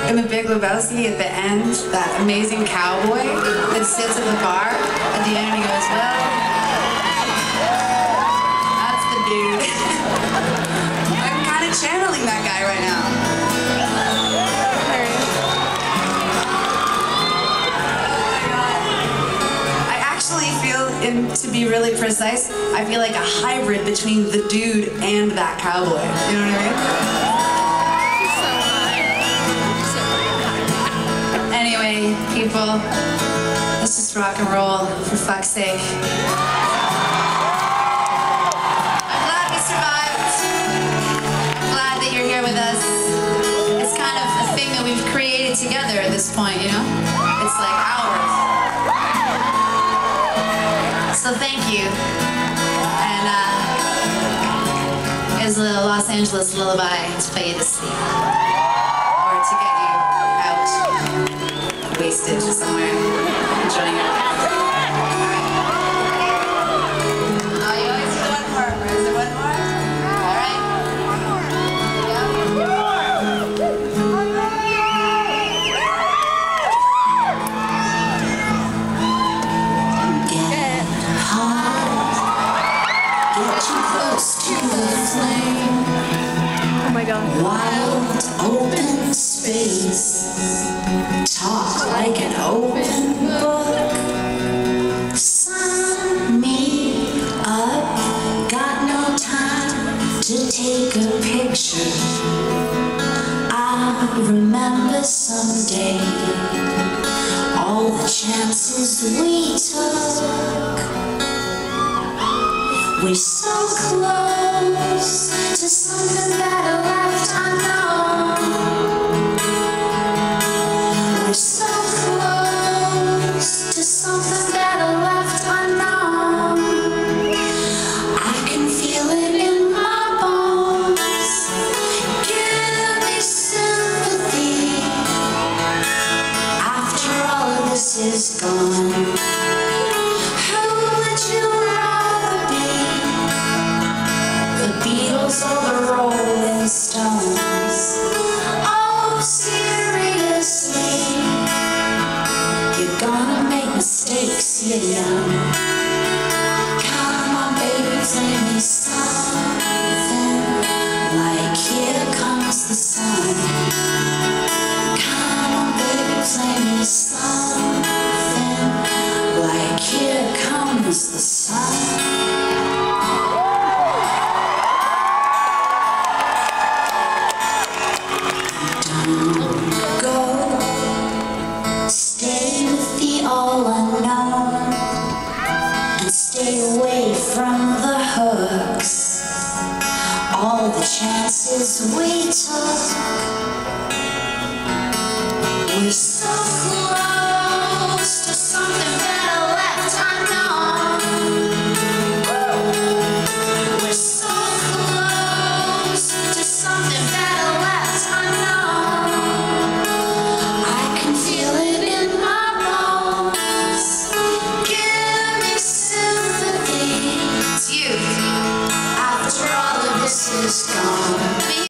in The Big Lebowski at the end, that amazing cowboy that sits at the bar at the end and he goes, well, that's the dude. I'm kind of channeling that guy right now. I actually feel, to be really precise, I feel like a hybrid between the dude and that cowboy. You know what I mean? Anyway, people, let's just rock and roll, for fuck's sake. I'm glad we survived. I'm glad that you're here with us. It's kind of a thing that we've created together at this point, you know? It's like ours. So thank you. And here's a little Los Angeles lullaby to put you to sleep. Or to get you out wasted somewhere, enjoying your life. Oh, you always do one more. Or is there one more? All right. Get hot, get too close to the flame. Oh my God. Wild, open space. Talk like an open book. Sign me up. Got no time to take a picture. I'll remember someday all the chances we took. We're so close to something better left unknown. We're so close to something better left unknown. I can feel it in my bones. Give me sympathy. After all of this is gone, who would you rather be? The Beatles or the Rolling Stones? Oh, seriously, you're gonna make mistakes, you're young. Come on, baby, play me something like Here Comes the Sun. Come on, baby, play me something like Here Comes the Sun. Stay with the all unknown and stay away from the hooks. All the chances we took. We're